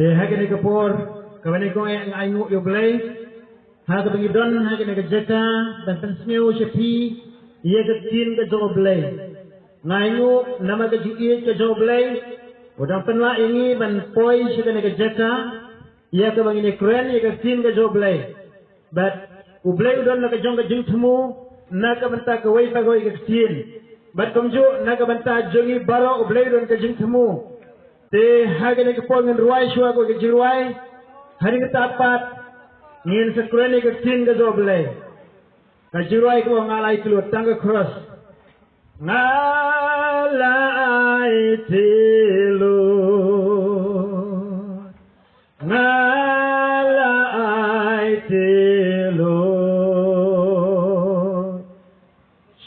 Te hagani kapor kawani ko ay ngu yo blay ha ka bagi don hagani ka jeka dan pensneu chepi ye ka tin ka jo blay ngu nama ka ji ka jo blay udang penla ini ban poi shigani ka jeka ye ka bagi ni kren ye ka tin ka jo blay but u blay udon na ka jong ka jing thmu na ka banta ka wai pa goi ka tin but komjo na ka banta jogi baro u blay udon ka jing thmu te hagani ka pon ruai shua ko ke jiruai hari ka tapat ngin sa krene ka tin ka doble ka jiruai ko ngalai tulut tangga cross ngalai tilut ngalai tilut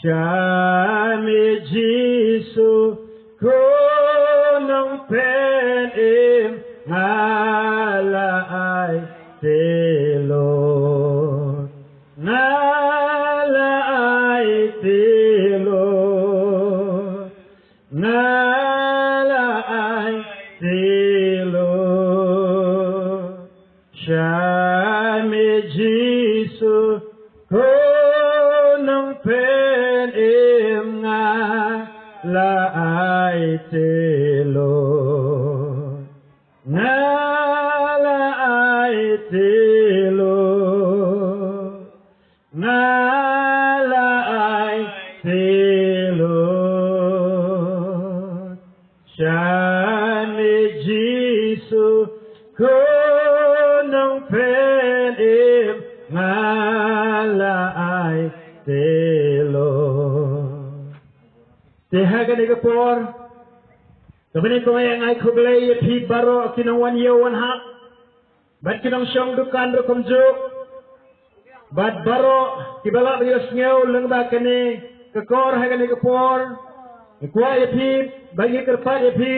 shami jisu ko pen im ngalai tilot ngalai tilot ngalai tilot shami jisu konong pen im ngalai tilot ngalai tilot ngalai tilot shami jisu konong pen im ngalai tilot tehagani kapor Kami ko yang ay kublay pi baro kinang 1 year 1 half. Bat kinang siyang dukan ro kumjuk. Bat baro kibala bios ngeu lang ba kani kakor hagani kapor. Ikwa pi bagi kerpat pi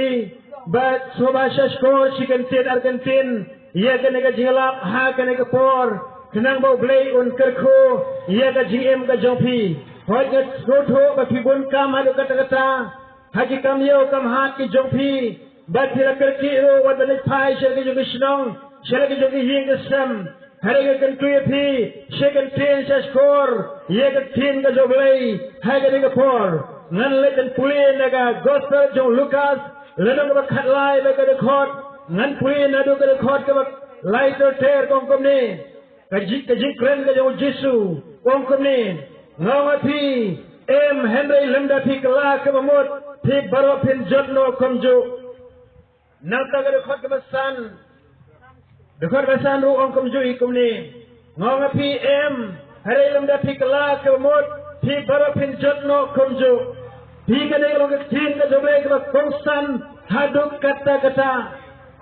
bat soba shashko chicken tin argentin ye kani ka jingalap ha kani kapor. Kinang bau blay un kerko ye ka GM ka jompi. Hoy ka skotho ba pibun kam hadu kata-kata. Haji kam yo kam hat ki jongpi bat phira kerki ro wat ban phai shel ki jong shnong shel ki jong hing ka sam hare ka kan tuye phi second ten sa score ye ka tin ka joblei ha ka ni ka por ngan le kan puli na ka gospel jong lucas le na ka khat lai ba ka de khot ngan puli na do ka de khot ka lai to ter kong kom ni ka ji kren ka jong jisu kong kom ni ngong phi em henry lemda phi kala ka mot Phi baro phin jotno komjo nangta ga dekhot ke besan ru ong komjo ikumni ngonga phi em hare lamda phi kala ke mot phi baro phin jotno komjo phi ka ne long tin ka jobe ka kongsan haduk kata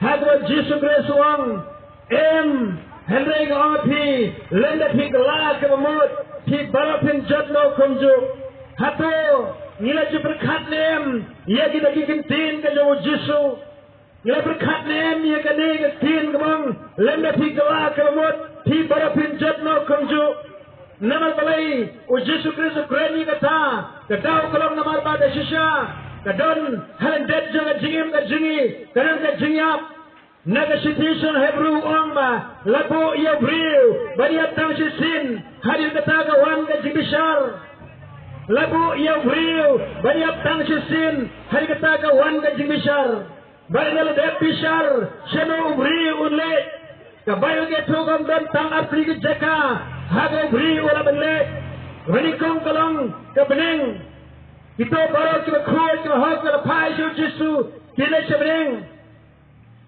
hadu jisu grace wang em hare ga phi lamda phi kala ke mot phi baro phin jotno komjo hato Nila je berkat nem, ia kita bikin tin ke jauh Yesu. Nila berkat nem, ia kene ke tin ke bang, lemda pi kala ke mot, pi bara pinjat no komju. Nama balai, o Yesu Kristus kreni kata, kadau kolong nama pada shisha, kadon halan det jaga jingim ke jingi, kadon ke jingiap. Naga situation Hebrew ongba, lapo ia briu, bariat tang sin, hadir kata ke wan ke jibishar. Labu ia vriu banyak tang sin hari kata ka wan ka jimbishar banyak le bishar sheno vriu unle ka bayo ke thogam dan tang apli ke jaka hago vriu ula benle rani kong kalong ka beneng ito baro ke khoi ke hok ke phai ju jisu kile chebeng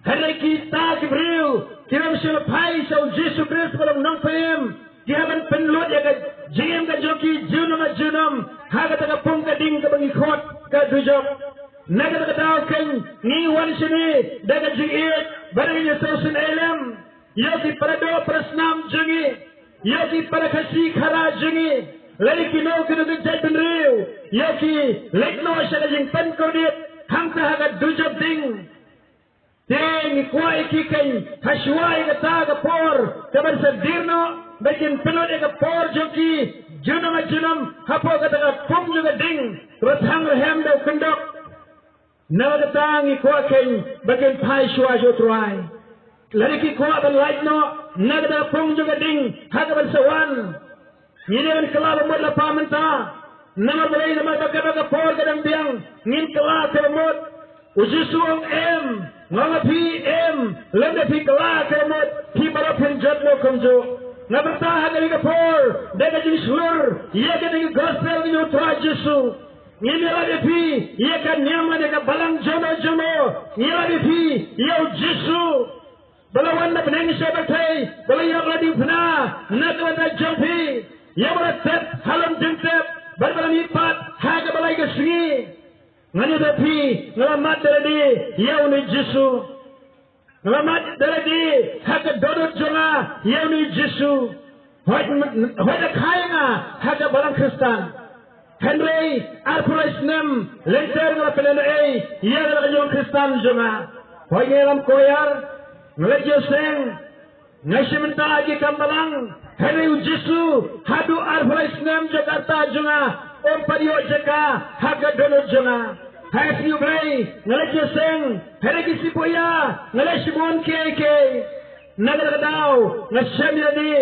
hari kita ke vriu kiram shel phai so jisu christ kalong nong pem Dihaban penlut ya ka jim ka joki junam haga taka pung ka ding ka bangi khot ka dujok naga taka tao ken ni wan sini daga jingit barang ni sosun elam yoki parado prasnam jungi yoki parakasi khara jungi lari kino kino ke jadun riu yoki lekno shaka jing pen ko dit hangta haga dujok ding Ting kuai kikai hashwai ka taga por kabar sadirno Bakin penut eka por joki junam hapo kata pung juga ding terus hang rehem dau kendok nawa katang ikuaken bakin pai shua jo truai lari ki kuat dan lain no nagda pung juga ding hagaban sawan ini kan kelal mud la pamenta nama balai nama baga por kadang biang ngin kelal kemud ujusuang em nganga pi em lemda pi kelal kemud pi para penjat lo komjo nabata hagali ka por daga jing slur ye ka ding gospel ni utra Jesu ini lagi pi ye kan nyama daga balang jono ini lagi pi ye Jesu balawan na penang sabatai balai yang lagi pena nakala jampi ye beratet halam jengtep balbalan ipat haga balai ka singi ngani dapi ngalamat dari ye uni Jesu ngalamat dari haga dodot jonga ye uni Jesu hoy kaya haga balang Kristen Henry Alfresnem lenter ngapelena ye ngala jong Kristen jonga hoy ngelam koyar ngalajo seng ngasimenta lagi kambalang Henry Jesu hadu Alfresnem Jakarta jonga om padio jaka haga donot jonga Hai siu blai ngalajo seng Henry kisipoya ngalasibon keke nagadao ngasemyadi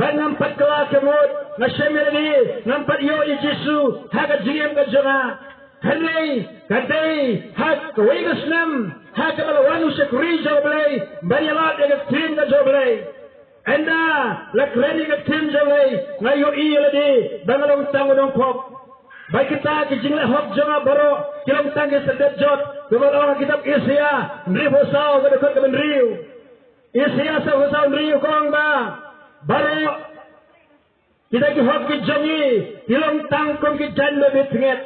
bangam patkala kemut ngasemyadi nampat yo Yesu haga jingem ka jonga Henry kadai hak kwegasnam hak balawanu sekuri joblay banyalat ya tim ka joblay enda lakreni ka tim joblay ngayo iyaladi bangalong tangodong pop baik kita kijingla hok jonga baro kilong tangge sedet jot kebalong kitab Isaya nrifosao kadakot kabenriu Isaya sa hosao nriu kong ba baro kita ki hok ki jongi kilong tang kong ki janda bitnget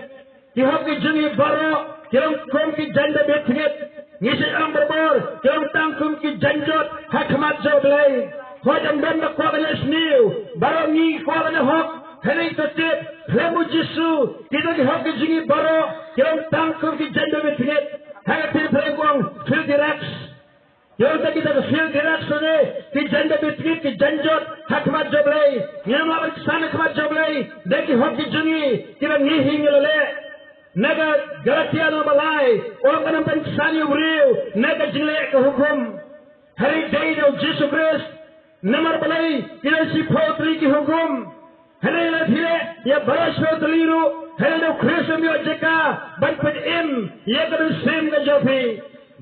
ki hok ki jongi baro kilong kong ki janda bitnget ngisi ang berbor kilong tang kong ki janjot hakmat joblay hodam benda kwa kanya sniu baro ngi kwa kanya hok Henry tetap Lemu Jesu kita ki hok ki jongi baro kilong tang kong ki janda bitnget hagapil perengkuang filtirax yang kita ke filtirax sone ki janda bitnget ki janjot hakmat joblay ngam laban sana hakmat joblay deki hok ki jongi kita ngihi ngilale naga Galatia no balai orang kanam pensani uriu naga jingle ke hukum hari day no Jesu Christ namar balai kita si potri ki hukum hari la thile ya baras potliru hari no Christ mi ojeka ban ped im ye ka sem ka jopi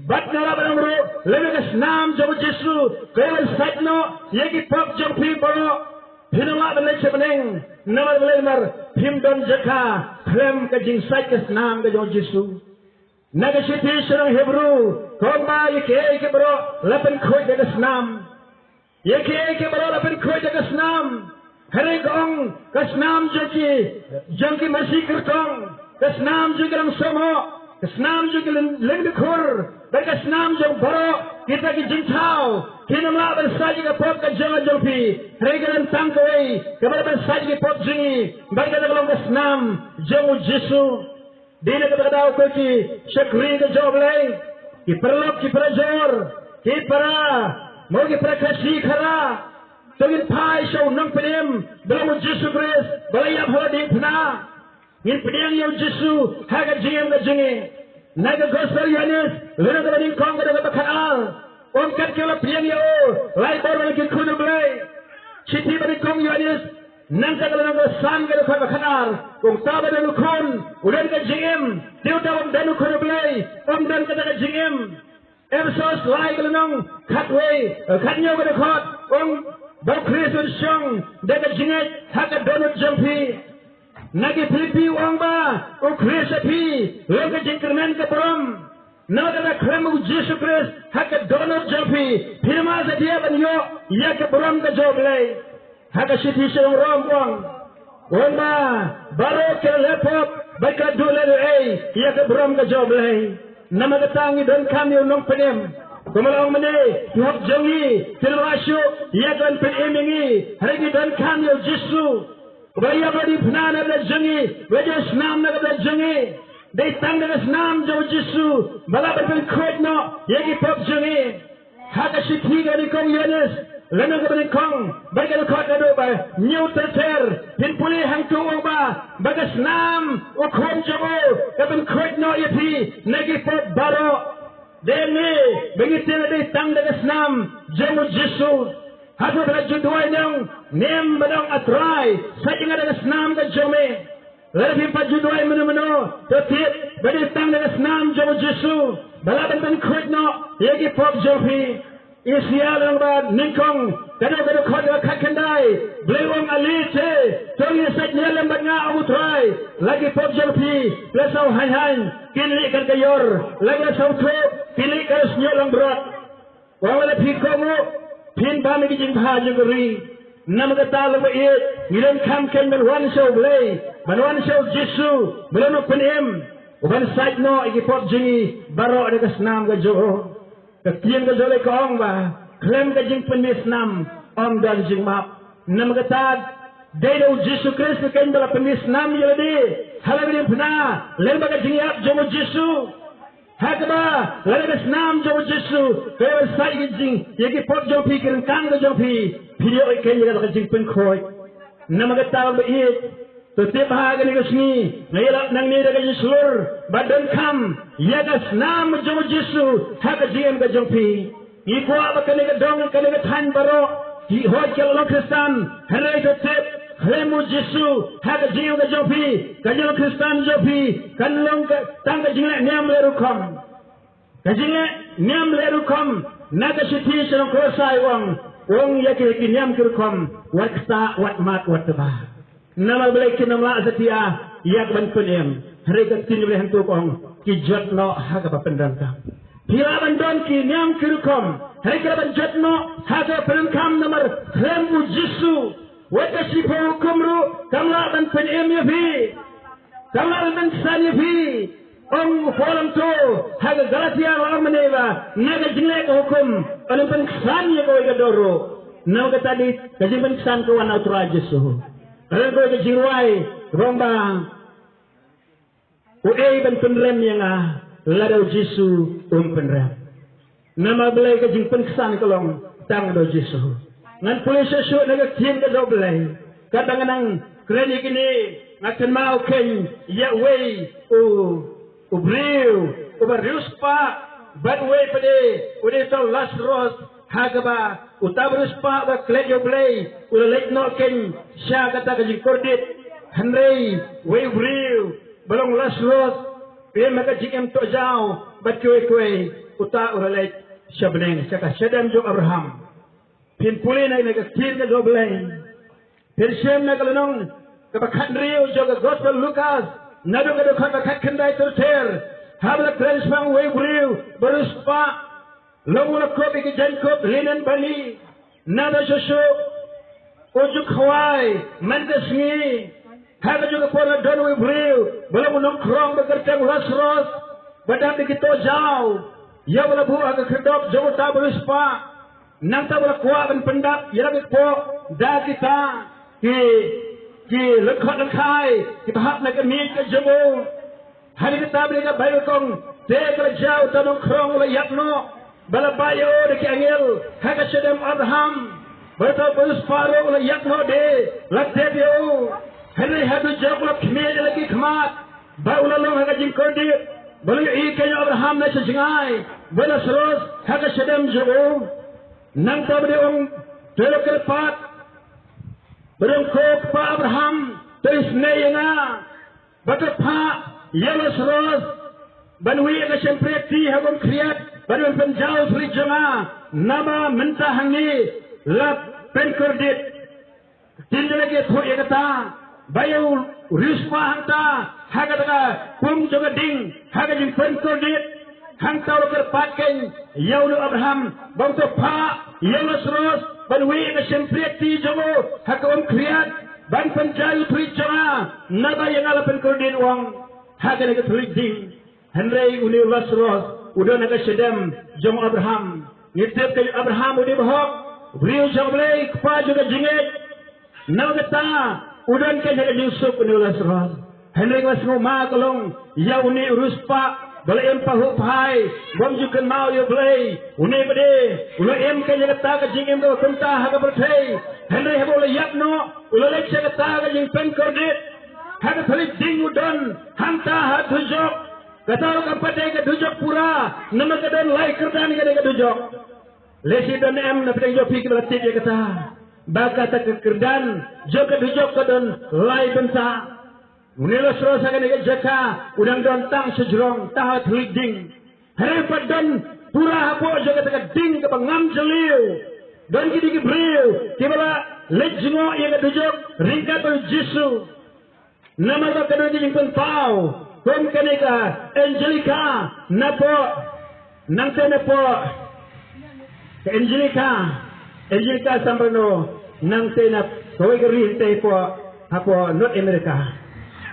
bat nala banamru lebe ka snam jo Jesu kailan satno ye ki pop jopi baro Hinala balai sebeneng namar balai mar himdon jaka Klem ka jing sait ka snam ka jo Jesu naga siti serang Hebrew koma ye ke bro lapan khoi ka snam ye ke bro lapan khoi ka snam hare gong ka snam joki jangki masih kertong ka snam joki ram somo ka snam joki leng khur ka snam jong bro kita ki jing thau hinamla ban saji ka pop ka jong jopi hare galan tang koi ka ban saji ka pop jingi baga ka long ka snam jong Jesu dina ka daw ko ki shakri ka joblay ki perlop ki prajor ki para mo ki prakasi khara togin phai show nang pedem dalam Jesu Christ balaya bhala di phna ngin pedem yo Jesu haga jingem ka jingi naga gospel yanis lena ka ding kong ka ka khanal om kat ke la pedem yo lai bor ki khunu blai chiti bari kong yanis nang ka dalam san ka ka khanal kong ta ba dalu khon udan ka jingem tiu ta om danu khunu blai om dan ka ka jingem esos lai ka nang khatwei khanyo ka khot om Bau Kristus song daga jinget haga donut jampi nagi Filipi wang ba o Kristus pi loga jingkermen ke perom naga kremu Jesu Kristus haga donut jampi firma sedia banyo ya ke perom ke joblay haga siti song rom wang ba baro ke lepop baka dole ya ke perom ke joblay nama ketangi don kami unong penem Kumalang mene, tuhak jongi, tilwasyo, yakan penemingi, hari dan kami Jesu. Baya badi pnana bela jongi, wajah senam naga bela jongi. Dai tang naga senam jo Jesu, bala berpen kuat no, yagi pop jongi. Haka si tiga di kong Yohanes, lana ka bani kong, baga kuat ado ba, new terter, pin puli hang tuong ba, baga senam, ukom jogo, kapan kuat no yapi, nagi pop baro. Demi begitu ada tang dengan senam jamu Jesus. Hadu beraju dua yang nem bedong atrai. Saya ingat dengan senam ke jome. Lebih paju dua menu tetap beri tang dengan senam jamu Jesus. Balapan ben kuat no. Yagi pop jopi. Isial yang bad ningkong. Kadang-kadang kau dah kakandai. Belewang alite. Tongi saknya lembat ngah utrai. Lagi pop jopi. Lesau han-han. Kini ikan kayor. Lagi sau tu. Pilih kalau senyolang berat. Orang ada pikomu. Pin bami kijing baju geri. Nama kata lalu iat. Ngilang kamken berwan show belai. Berwan show jisu. Belum penim. Uban sait no. Iki pop jingi. Barok ada kesenam ke joho. Ketian ke jolek ke ong ba. Klaim ke jing penis nam. Om dan jing map. Nama kata. Daido jisu Kristus kan dalam penis nam jadi. Halam ini pernah. Lembaga ke jing ap jomo jisu. Hakaba, lalu senam jauh Yesu, kalau saya kijing, yaki pot jauh pi, kerengkang jauh pi, video ikan juga kijing penkoi. Nama kata berit, tetap bahagia ni kesini, ngayalak nang ni dekat Yesus, badan kam, yaga senam jauh Yesu, hak kijing ke jauh pi. Ibu apa kena kedong, kena ketan baru, hoi kalau Kristen, hari tetap. Hemu Yesu, hak jiwa ke jopi, kajang Kristen jopi, kanlong tang kajingnya niam lerukom, kajingnya niam lerukom, naga siti serong kerasai wong yaki niam kerukom, wat kata, wat mat, wat tebah. Nama beli kena melak setia, yak bantuan hari ketin boleh hantu kong, kijat no hak apa pendangkam. Bila bandon ki niam kerukom, hari kena banjat no hak apa pendangkam nomor hemu Yesu. Wata sipo hukumru kamla dan penyem yafi kamla dan san yafi om forum to haga galatia orang meneva naga jingle hukum orang pensan ya kau igadoro naga tadi kajing pensan kau wana uturaja suhu orang kau kajingwai romba uei ben penrem yang ladau jisu penrem nama belai kajing pensan kalong tang do jisu ngan polis sesuatu naga tim ke doblai kadang-kadang krenik ini ngakan mau ken ya way ubriu ubarius pa bad way pade udah tahu last rose hagaba utabrus pa ba klej doblai udah lek no ken sya kata kajing kordit henry way ubriu balong last rose dia maka jingem to jauh bad kue uta udah lek syabneng saka syadam jo Abraham pin pulih naik ketir ke doblai. Persem nak lenong kepakat Rio juga Gospel Lukas. Nado ke dekat kepakat kendai terter. Habla transfang way Rio beruspa. Lomula kopi ke Jacob linen bali. Nado susu ujuk Hawaii mandasni. Habla juga pora don way Rio. Belum nongkrong bekerja ros. Badan begitu jauh. Ya bela buah ke kedok jauh tak beruspa. Nang tak boleh kuat dan pendap, ia lagi kuat. Dah kita ki lekhat lekai, kita hak nak kemit ke jemu. Hari kita beli ke bayu kong, dia kerja utang krong oleh yakno, bala bayu deki angel, hak sedem Abraham, betul betul separuh oleh yakno de, latih dia. Hari hadu jauh oleh kemit lagi kemat, bayu lalu hak jingkor dia, bala ikan Abraham nak sejengai, bala serus hak sedem jauh. Nang tak beri orang terlalu kerpat berengkau pa Abraham teris nayana bakat pa yalas ros banwi ka sempreti hagong kriat banwi penjauh sri jama nama mentahangi lap penkordit tindalagi thoi kata bayu rispa hanta hagataka kum jogading hagajing penkordit hanta lokar paken yaulu Abraham bangto pa yalas ros banwi ka sempreti jomo hakawam kriat ban penjauh sri jama nama yang ala penkordit wang haganaga sri ding Henry uni ulas ros udah naga sedem jom Abraham nitip ke Abraham udi bahok beliau jablay kepa juga jingit naga ta udah ke naga Yusuf uni ulas ros Henry was ngoma kalong ya uni urus pa bala em pahu pai bom jukan mau yo blay uni bade ulo em ke naga ta ka jingem do kunta haga berthei Henry hebola yakno ulo lek se ta ka jing pen kordit haga thali ding udon hanta hat hujok Kata kampat dia kedujok pura, nama kedan lai kerdan dia kedujok. Lesi dan em na pedang jopi ke belatih dia kata, baka tak kerdan, jok kedujok kedan lai benta. Munilo serosa kan dia jaka, udang dontang sejurong tahat leading. Hari padan pura hapo jok kata ding ke pengam jeliu. Dan kini kibriu, kibala lejmo yang kedujok ringkat oleh Yesus. Nama tak kedua jing pentau. Kung kanika Angelica napo nangte napo ke Angelica sampai nangte nap kau ikut te po apo North America.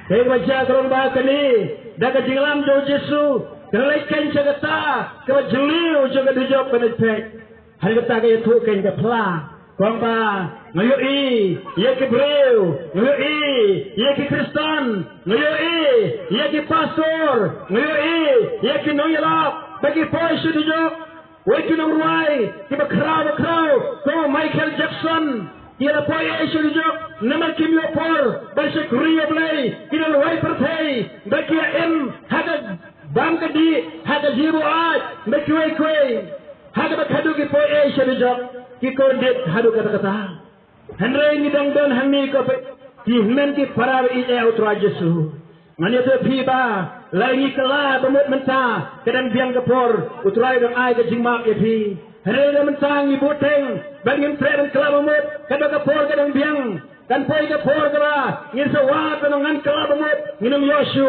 Kaya baca kalau bahasa ni dah jinglam jauh Yesu kelaikan cakata kau jeliu juga dijawab pada pek hari kata kaya tu kaya kepala. Kong ba ngayon iya ki Breu, ngayon iya ki Kristan, ngayon iya ki Pastor, ngayon iya ki Noyalap, bagi poy sudijo, weki nang ruai, ki bakraw, ko Michael Jackson, iya poy sudijo, nama Kim Yopor, bagi Korea play, kita ruai pertai, bagi M haga bam kadi, haga jiru aj, bagi kue, haga bakadu ki poy sudijo. Kiko dit hadu kata-kata. Henry ni dang don hanmi ko ki men ki parar I utra Yesu. Ngani tu piba lai ni kala bemut menta kadang biang kepor utrai dong ai ke jingmak ye pi. Henry ni menta ni boteng bangin treden kala bemut kadang kepor kadang biang kan poi kepor kala ngin sawat ngan kala bemut nginum Yosu.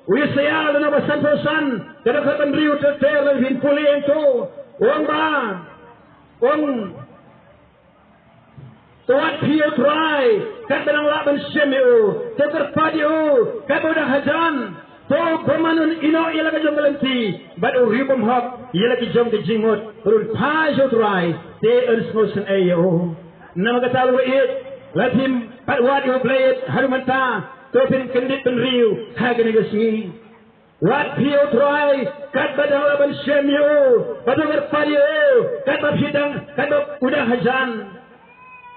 Wisaya na basan-basan kadang katan riu ter lan hin puli ento. Wong ba Wong tuat piu try kat benang laban semiu teker padiu kat bodah hajan to pemanun ino ialah ke jom kelenti badu ribum hak ialah ke jom ke jingmut urun paju try te ersmosen ayo nama kata luit latim patwat yu blade harumanta to pin kendit penriu hagani gesingi wat piu try kat badang laban semiu badu berpadiu kat bidang kat udah hajan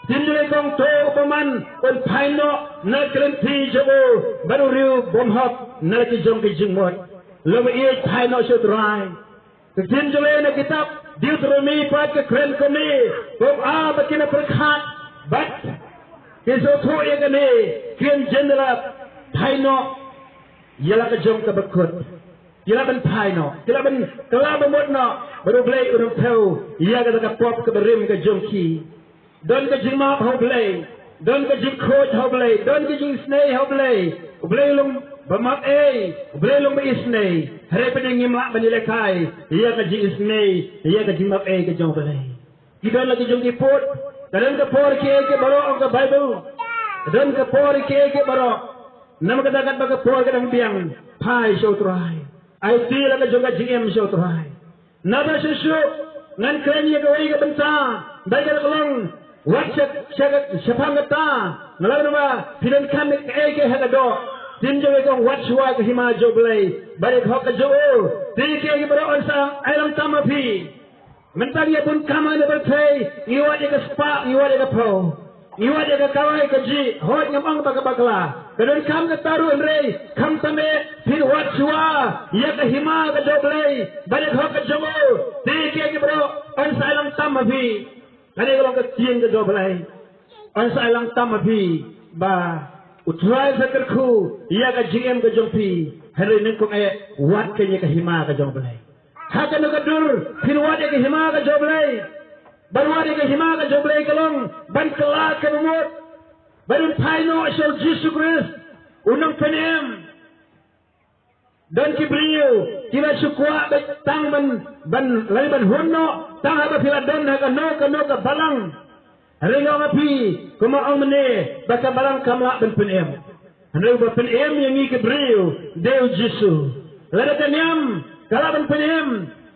Tinjuli kong to upaman on paino na kelenti jabo baru riu bomhap na kijong kijingmot lalu iit paino syutrai tinjuli na kitab Deuteronomy pat ke kren kami kong bakina perkhat bat kisoto ya kami kien jenderal paino ialah kijong kabakut ialah ben paino ialah ben kelabamot no baru belai urung tau ia kata kapop keberim kijong ki Don ke jingmak hau belai, don ke jing coach hau belai, don ke jing snei hau belai, belai long bermak belai long berisnei, hari pening ngimak banilekai, ia ke jing snei, ia ke jingmak ke jong belai. Kita lagi jong iput, dan ke por ke baru ang ke Bible, dan ke por ke baru, nama katakan baga por ke dang biang, pai show try, IT lagi jong ke jing show try, nama susu, ngan keren ia ke wai ke bentang, baik ke long. Wajib siapa ngata, malam nama film kami ke hagado, tinjau ekong wajwa ke hima joblay, balik hok ke jo, tiki ke beron sang alam tamapi, mentari pun kama ne bertai, iwat ke spa, iwat ke po, iwat ke kawai ke ji, hot ngamang bakabakla, kadang kam ke taru rei, kam tame pin wajwa, ia ke hima ke joblay, balik hok ke jo, tiki ke beron sang alam tamapi. Kani kalau kecil ke joblay, orang sailang tamapi, ba utrai sekerku, ia ke jingem ke jompi, hari ini kong wat kenya ke hima ke joblay. Hakan ke dur, pinwat ke hima ke joblay, barwat ke hima ke joblay kelong, ban kelak ke bumut, barun paino asal Yesus Kristus, unang penem, dan kibriu, kira sukwa tang ban laiban hunno. Tang apa pila don haga no ka balang. Ringo ngapi kuma ang mene baka balang kamla ben penem. Ringo ben penem yang ni kebriu Deu Jesu. Lada kanyam kala ben penem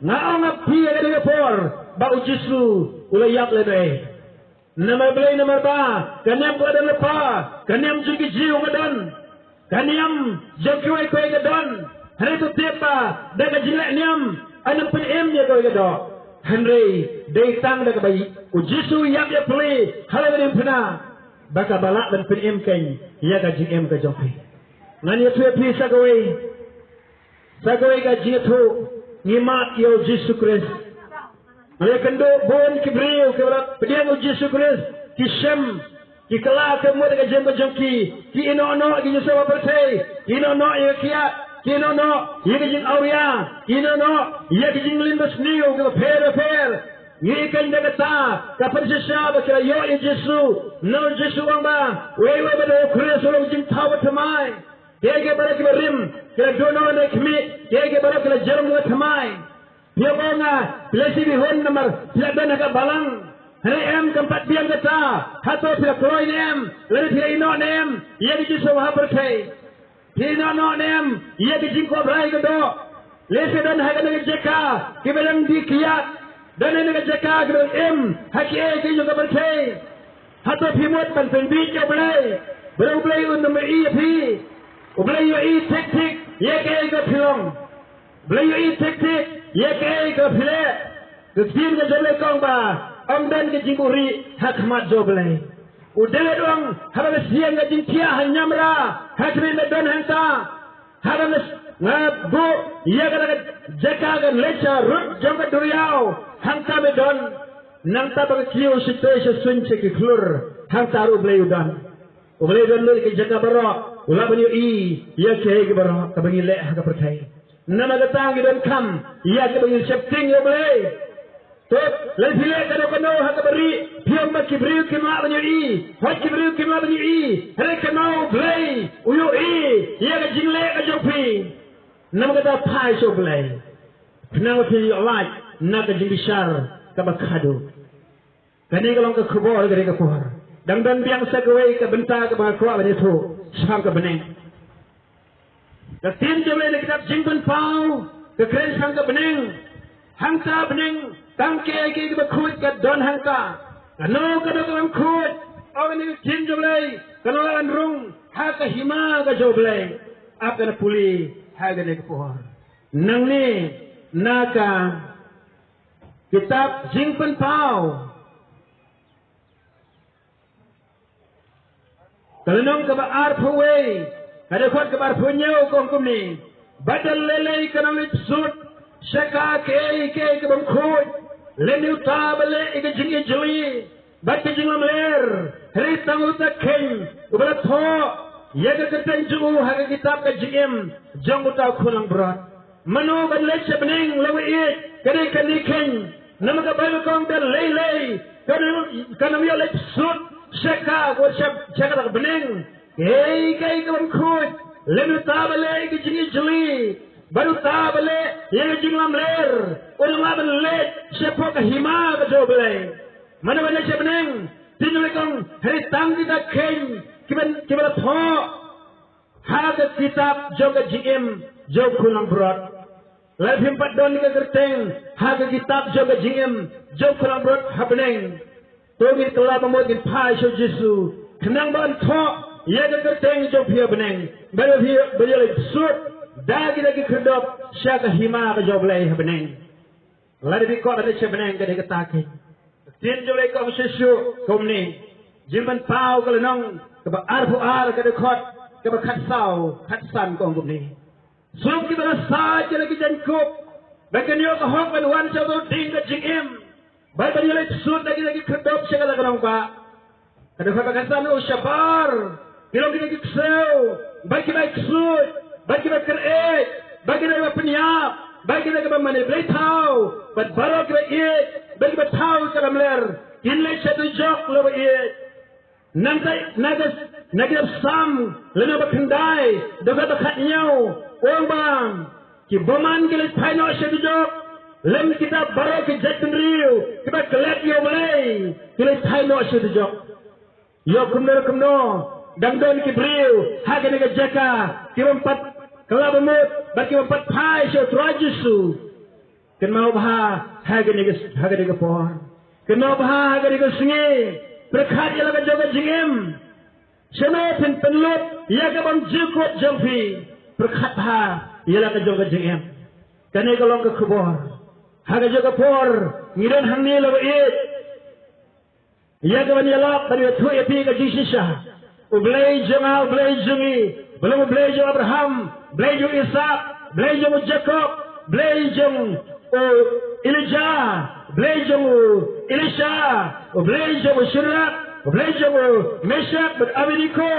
ngao ngapi aga de por ba Jesu ulayak lebe. Nama belai nama ba kanyam ko dan lepa kanyam jugi jiu ngadon. Kanyam jokwe ko ngadon. Hari tu tiapa daga jilak nyam anam penem dia ko ngadon. Henry datang dah kebayi. Ujisu yang dia beli. Kalau dia pernah. Baka balak dan penem keng. Ia kajing em kajong pi. Ngani tuwe pi sagawai. sagoi ka jitu ngimat yo Yesus Kristus. Mereka do bon kibriu ke pediang Yesus Kristus kisem kikala ke mo de jem jongki ki ino ki Yesus berse ino ye kia ki ino ye jing auria ino ye jing limbas niu ke fer ye kan de kata kapan sesaba ke yo Yesus no Yesus amba we ba Kristus lo jing tawa thamai ke barak rim ke dono ne khmi ke barak le jerm le thamai dia bonga lesi bi hon nomor tidak ada ka balang hari em tempat diam kata hato tidak kloy nem lalu tidak ino nem ia di Yesus ha berkai ino no nem ia di jingko brai kedo lesi dan ha kana jeka kibelang di kiat dan ne jeka kedo em haki e ke juga berkai hato pimot pan penbi ke blai belum blai un nomor i phi blai yo i tek ye ke philong blai yo i tek ye ke phile ke tin ke jole kong ba ông dan ke jinguri hakmat joble udele dong haba siang ke jingtia hanyamra hakri me don hanta haba ngabu ye ke jaka ke lecha rut jam ke duriau hanta me don nangta ba kiu site se sunche ke klur hanta ru ble udan uble don le ke jaka baro ula banyu i ye ke baro ka bangi le ha ka perkai nama datang dan kam ia ke bangi septing yo ble lalu bila kano hak beri piam kibriu kima banyui hak kibriu kima banyui hari kano blay uyu ia ke jingle ke jopi nama kata pai so blay kenapa ti Allah nak ke jingbisar ke bakado kani kalau ke kubur ke kubur dan biang sakwe ke benta ke bakwa bani tu sam ke beneng ke tin jole ke kitab jingban pau ke kren sang ke beneng hangta beneng tangke ke bakut ke don hangka kano kadang kut orang ni jin joblay kano an rung ha ke hima ke joblay akan puli ha ke ne pohor nang ni naka kitab jingpan pau kalong ke bar phuwe kada khot ke bar phunyo kong kumni badal lele kano ni sut shaka ke bangkhut leniu tabale ike jingi juli bat jinglam ler hari tangu takhen ubala tho yaga keten ju ha kitab ka jingem jong uta khulang brat manu ban le chebning lawi it kare kani khen namaga bal kong der lele kana yo le sut shaka ko shaka ka beneng ke bangkhut leniu tabale ike jingi juli baru tabale yang jinglam ler orang laban let siapa ke hima ke joble mana sebeneng tinulekong hari tang kita ken kiban tho ha ke kitab jog jim jog kulang brot lalu himpat don ke gerteng ha ke kitab jog jim jog kulang brot habneng togi kelab modin pai so Jesu kenang ban tho ya ke gerteng jog pia beneng baru pia bejale sut dagi kedop syaka hima ke joblay beneng lari bi ko ada beneng ke de take tin joblay ko sesu komni jimban pau ke lenong ke ba arfu ar ke de khot ke ba khat sao khat san ko komni sum ki bana sa ke lagi jan ko ba ke nyo ko hok ban wan sa do ding ke jingim ba ba yele sut lagi kedop syaka la kanong ba ke de khot ba khat san o shabar bilong ki kseu ba ki ba ksut bagi mereka bagi mereka penyap, bagi mereka mana boleh tahu, berbarok mereka bagi mereka tahu dalam ler, ini satu jok lebih nanti sam, lalu berkendai, doa berkatnya, orang bang, kibaman kita tahu no satu jok, lalu kita barok kita jatuh kita kelak yo boleh, kita tahu no satu jok, yo kumno, dangdon kibriu, harga negara jaka, kita kalau bermut, bagi empat pai so trajisu, kenal bah harga negara pohon, kenal bah harga negara sungai, berkat ia laga jaga jingem, semua penlut ia kabam jukut jampi, berkat bah ia laga jaga jingem, kene kalau ke kubur, harga jaga por, ngiran hangni laga it, ia kabam ia lak dari tu epi ke jisisha, ublay jungi, belum ublay Abraham. Belayu Ishak, belai jong Jacob, belai jong Elijah, belai jong Elisha, belai jong Syrak, belai jong Meshach dan Abednego,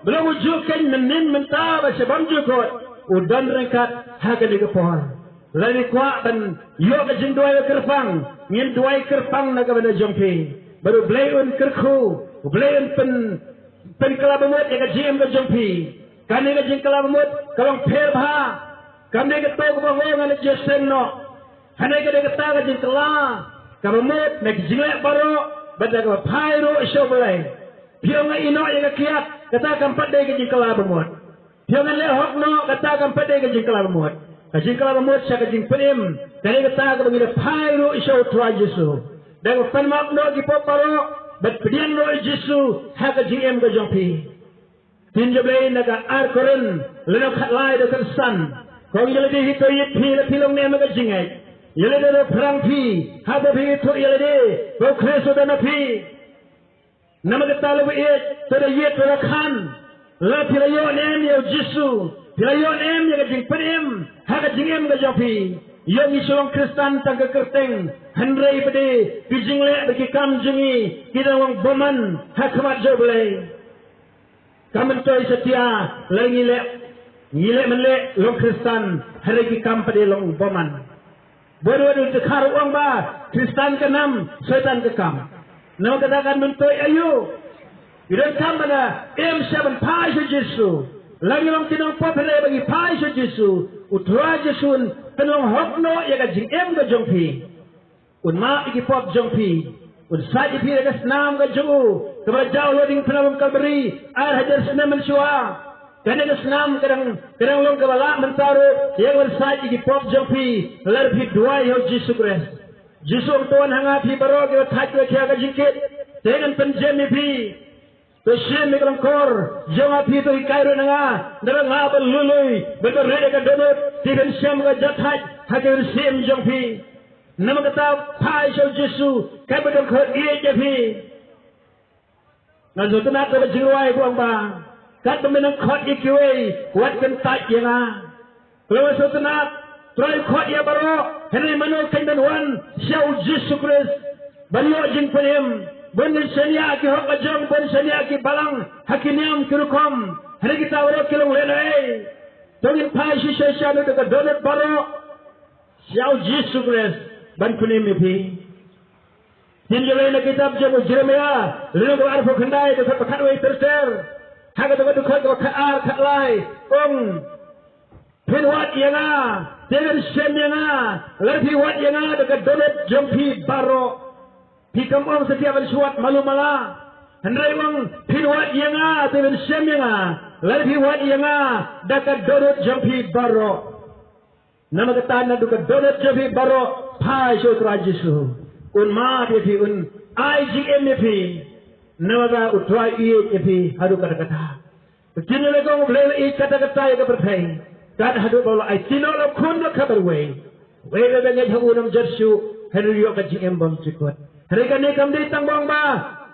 belum wujudkan menin mentah sebab jukut, udan rengkat harga dikepohon. Lalu kuat dan yok jeng dua kerpang, ngin dua kerpang nak kepada jompi. Baru belayan kerku, belayan pen kelabamut yang jem ke jompi. Kami ke jeng kelabamut kalau perba, kami ke tog bahwa nak jesen no. Hanya kita kata ke jeng kelab, kelabamut nak jenglek baru, baca ke pyro isyobelai. Piang ino yang kiat katakan pada ke jeng kelabamut. Piang lehok no katakan pada ke jeng kelabamut. Kajing kelabamut saya kajing penim. Kami kata ke bagi pyro isyob tuan Yesus. Dan penmak no di poparo, berpedian no Yesus hak kajing em kajong pi. Tinjablain naga arkoren, lenok hatlai dekat san. Kau yang lebih itu pi lebih long nem kajing ay. Yang lebih perang pi, haba pi itu yang lebih. Kau kreso dan pi. Nama kita lebih it, tada yet tada kan. La pilayo nem ya Yesus. Pilayo nem ya kajing penim, hak kajing em kajong pi. Yang isulong Kristen tangga kerteng handrai pede bijingle bagi kam jengi kita wang boman hakmat joblay kamen toy setia lagi ngile menle long Kristen hari ki kam pede long boman bodo tekar uang ba Kristen kenam setan ke kam nama katakan mentoy ayu idan kam pada M7 pai Yesus lagi long tinong popere bagi pai Yesus utra Yesus penong hokno ya kajing em ka jongpi unma iki pop jongpi un saji pi ka snam ka jongu kepada jauh loading penam kalberi ar hajar senam mensyua kana ka snam kadang long ka bala mentaru yang saji iki pop jongpi lar pi dua yo Yesus Kristus Yesus tuan hanga pi baro ke thaj ke ka jingkit dengan penjemi pi to shem mikram kor jama pi to ikairo nanga dara ngabal lului betul rede ka donot tiben shem ka jathaj hakir shem jongpi nama kata pai so Jesu kai betul khot ie jepi ngazo tena ka jingwai buang ba kat menang khot ikiwe kuat kan taj yana kalau so tena try khot ya baro henry mano kandan wan shau Jesu Kristus banyo jing penem benar selia ki hok ajang benar selia ki balang hakiniam kirukom hari kita orang kilong lenai tongin pai si sesya itu ke donat baro siau Yesus Kristus ban kunim pi tinjau na kitab jamu Jeremia lino ko arfo khandai to pakat wei terter haga to ko ko khaar khalai ong pinwat yana dengan sem yana lerpi wat yana to donat jompi baro Pikam om setiap bersuat malu malah. Hendrai wang pinwat yanga temen sem yanga. Lalu pinwat yanga dekat donut jampi baro. Nama kata na dekat donut jampi baro. Pai so trajisu. Un ma pi un IGM pi. Nama ka utwa iye pi hadu kata kata. Kini lekong bela i kata kata yang berpai. Kat hadu bala ai tino lo kun lo kabar wei. Wei le bengai hangunam jersu. Hadu yo ka GM bom cikut. Mereka ni kami tangbang ba,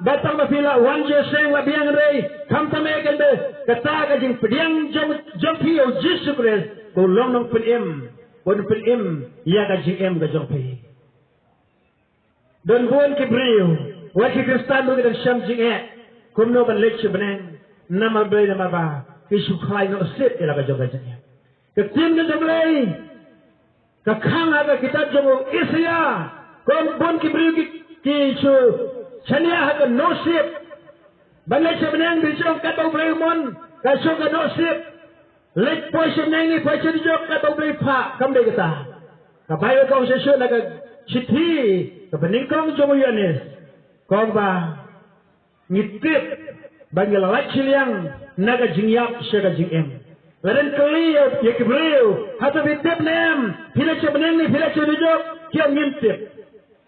batang mafila wanje seng labiang rei, kam tame kende kata kajing pediang jompi o Yesus Kristus, ko long nong penim, ya kajing em kajompi. Don buan kibriu, wajib Kristen tu kita syam jing kumno ban lecture beneng, nama beli nama ba, kisukai no sip ila kajong. Ketim kajomlei, kakang aga kita jomo Isya, kom buan kibriu Kisu chania hak no sip bangai sebenang bijong katau blemon kaso ka no sip lek poison nengi poison jok katau ble pha kam de kata ka bayo kong sesu na ka chithi ka beningkong jomo yanes kong ba ngitip bangal lak chiliang naga jingyap sega jingem ladan kaliyo yekibreu hata bitip nem pila sebenang ni pila jok kiam ngintip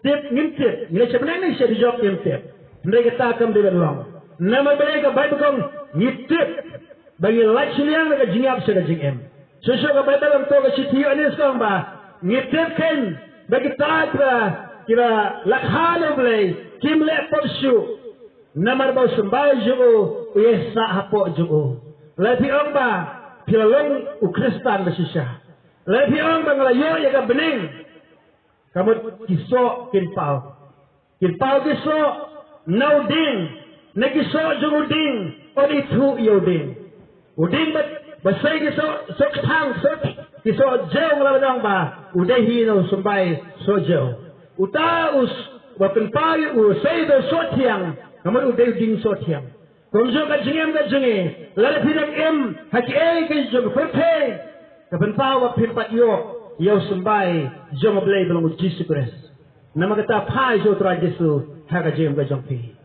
tip ngintip ngile sebenarnya ni saya dijawab ngintip mereka tak akan diberuang nama mereka baik bukan ngintip bagi laki liang mereka jingap sudah jingem sesuatu ke baik dalam toga sitiyo ini sekarang bah ngintip kan bagi tak kira lakhalu boleh kim lek persu nama bau sembah juga uyesa hapok juga lebih orang bah pilalong ukristan bersisah Lebih orang banglayo ya ka bening. Kamu kisok kinpau. Kinpau kisok nau ding. Nakisok jung uding. Odi tu yoding. Uding basai kisok sok tang sok. Kisok jauh ngelabang ba. Udahi no sumbai so jauh. Uta us wapenpai usai do so tiang. Kamu udah ding so tiang. Kumjo ka jingem ka jingi. Lalu pinang em haki ka jung perpay. Kapenpai wapimpat yo. Yo sumbai jong ablay belong Jesus Christ. Nama kata pai so tra Jesus haka jingem ka jong pi.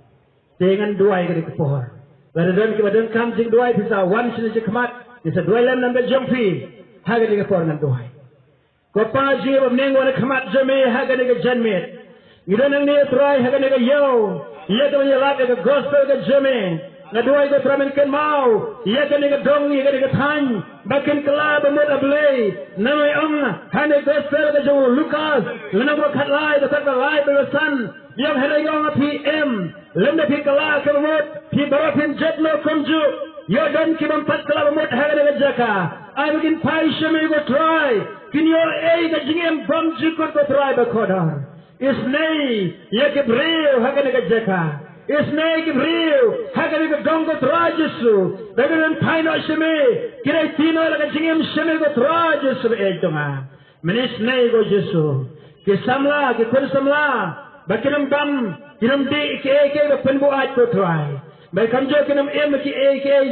Dengan dua yang dikepohor. Lalu dan kita dan kam jing dua bisa wan sini jekmat. Bisa dua lem nambah jong pi. Haka dikepohor dengan dua. Kapa jingem abneng wana kamat jame haka dike janmet. Ida nang ni try haka dike yo. Ia tu menyelat dike gospel ke jame. Nadua itu teramen ken mau. Ia kan dike dong ia dike than. Bakin kelab amut ablay. Namai hane gospel ke jong Lukas. Lenang wakat lai ke tak lai bersan. Yang hendak yang PM. Lemda pi kelab ke amut. Pi barapin jetlo kunju. Yo dan ki mempat kelab amut haka dike jaka. I begin pai shame go try. Kinyo ke jingem bam jikut go try bakodar. Isnei ya ke breu haka dike jaka. Isnei ke breu haka dike dong go try Jesu. Bagaimana pai no shame. Kira tino la jingem shame go try Jesu ejoma. Menisnei go Jesu. Ke samla ke kun samla. Bakinam bam kinam di ke penbu aj go try. Baik kamjo kinam em ki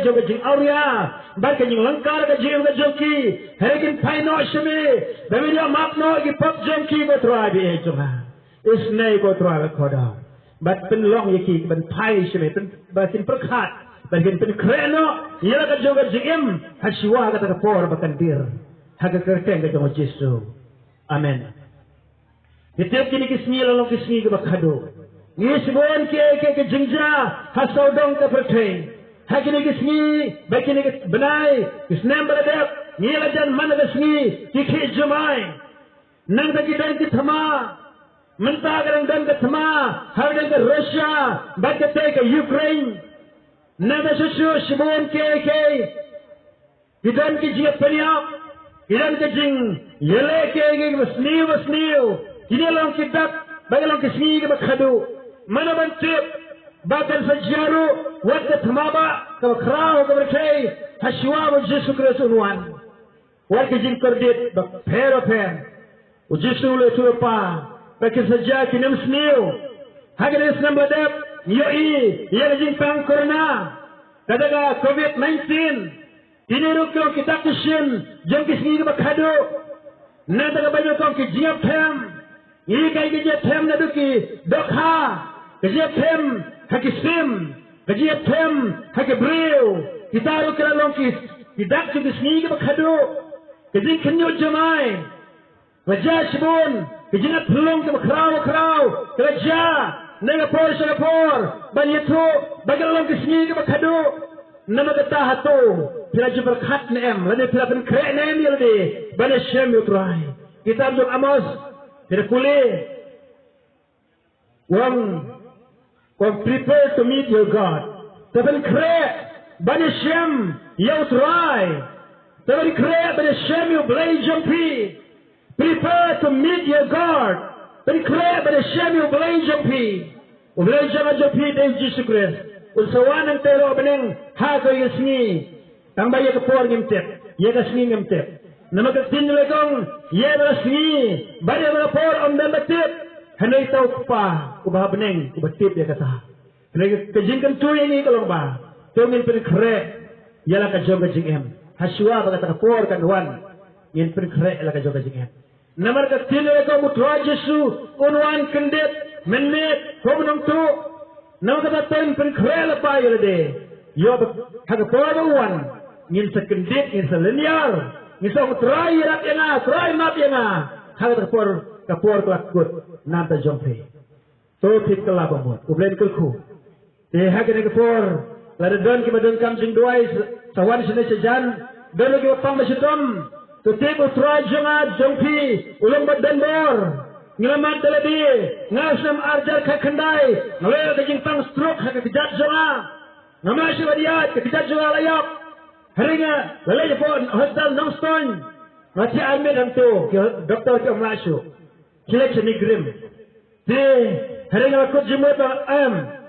jo jing auria. Baik jing langkar ka jing ka joki. Hekin pai no shame. Bagaimana map no ki pop joki go try bi ejoma. Isnei go try koda. Baik penlong yaki ben pai shame batin perkat. Bagian pen kreno ia ka jo ka jing hasiwa ka ta por bakan dir. Haga kerteng ka jo Jesu. Amen. Setiap kini kisni lalu kisni ke bakhado. Ngisbon ke jingja hasaudong ke perteng. Hakini kisni bakini ke benai kisnem beradab. Ngilajan mana kisni kiki jumai. Nang taki dan ki thama. Mentah kadang dan ke thama. Hardan ke Russia. Bakate ke Ukraine. Nang ta susu sibon ke. Idan ki jiat peniap. Idan ke jing. Yele ke wasniu. Ini lang kitab, bagi lang kisni ke bakhadu. Mana bantip, bakan sajaru, wat ke thamaba, ke bakrao ke berkei, hasiwa wa Jesu Kristus unwan. Wat ke jing kerdit, bak per. U Jesu le tuapa, bagi saja kinam sniu. Hagan isnam badap, yoi, ia ke jing pang corona. Kadaga COVID-19. Ini rukyo kita kishin, jang kisni ke bakhadu. Nada ke banyak kong ki jiap hem. Ini kaya kerja tem na duki dokha, kerja tem hakisim, kerja tem hakibreu. Kita harus kena longkis, tidak cukup seni ke bakhado, kerja kenyo jamai, kerja sebun, kerja nak pelong ke bakrau, kerja negapor, banyak tu, bagi longkis seni ke bakhado, nama kata hatu, pila jumpa khat nem, lalu pila penkrek nem yalde, banyak shem yutrai. Kita harus Amos. Terkulih, wang prepare to meet your God. Tapi krek, banyak shem, you try. Tapi krek, banyak shem, you belai jampi. Prepare to meet your God. Tapi krek, banyak shem, you belai jampi. Belai jampi dari Jesus Christ. Usahawan ang tero beneng hago yasni. Tambah ya kepor ngimtep, ya kasni ngimtep. Nama ketin legong, ya rasni, bari mga por om dan batip, hanay tau pa, ubah beneng, ubatip ya kata. Hanay kajingkan tu ini kalong ba, tungin penkre, yalah kajong kajing em, haswa baga taka por kanwan, yin penkre yalah kajong kajing em. Nama ketin legong mutra Jesu, unwan kendit, menit, komunong tu, nama kata ten penkre lapa yalah de, yo haga por uwan, yin sa kendit, yin sa linear. Misal try rat yana, try nap yana. Hal kapor kelakut nanta jompe. To tip kelabamut. Ublen kelku. Hagen kapor. Lada don kita don kam jing duai sawan sini sejan. Don lagi wapang basitom. To tip try jonga jompi. Ulang badan bor. Ngelamat talabi. Ngasam arjar kakandai. Ngalaya kajing pang stroke haka kijat jonga. Ngamasya wadiat kijat jonga layak. Harinya lalai pun hospital nongstone. Mati almet hantu doktor ke masuk. Kilek nigrim. Di hari ngakut jemut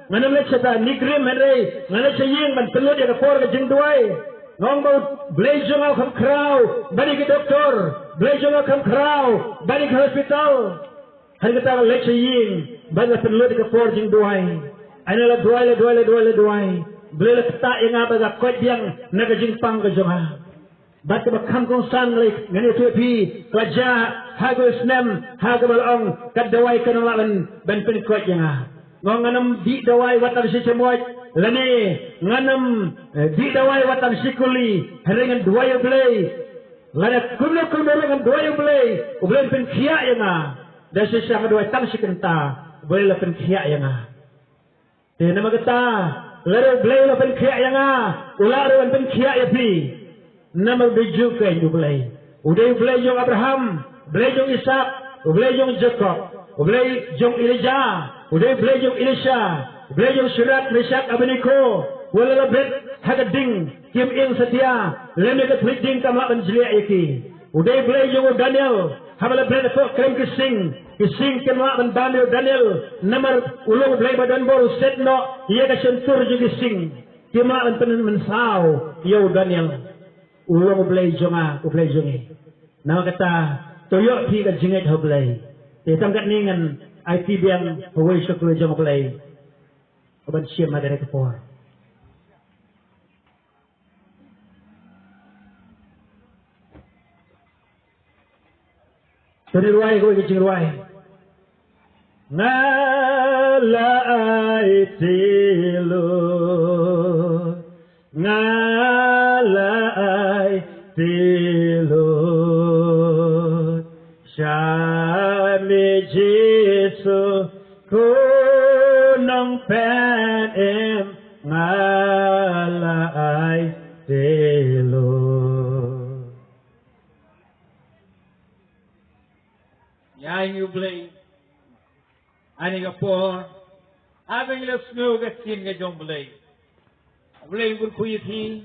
nganam lek sata nigrim hari nganam saying man pelut ya kapor ke jengduai. Ngong bau blejong au kam kraw bani ke doktor, blejong au kam kraw bani ke hospital. Hari kata lek saying bani pelut ke kapor jengduai. Aina la duai. Beli letak yang apa gak kot yang naga jingpang ke jonga. Bat bakam kong san lek ngani tupi klaja hago snem hago balong kad dawai kanalaban ban pen kot yang nganam di dawai watam si cemoy lani nganam di dawai watam si kuli heringan dua blay lana kuno dengan dua blay ublen pen kia yang dan sisa dua tam si kenta boleh la pen kia yang te nama kata lalu blay la pen kia yang ular pen kia ya pi nama biju ke itu belai. Udah belai jong Abraham, belai jong Ishak, belai jong Jacob, belai jong Elijah, udah belai jong Elisha, belai jong Syedrak, Meshach, Abednego, wala labet hagading kim ing setia, leme ke tweeting kamla benjelia iki. Udah belai jong Daniel, hamala belai to krem kising kamla ben Daniel, nomor ulung belai badan boru setno, ia ka sentur juga kising. Kimla ben penen mensau, yo Daniel. Ulang belai jonga, belai jongi. Nama kata toyok ti kan jinget ho belai. Tetang kat ningan IT biang hoi syukur jong belai. Oban siam ada rekepor. Tadi ruai kau kecing ruai. Ngala IT lo. Ngala Tilut Syami Jesu Kunong pen ngalai tilut Yang you play Ani kapor Abang ilas ngau kasin ka jong play Play pun kuya thi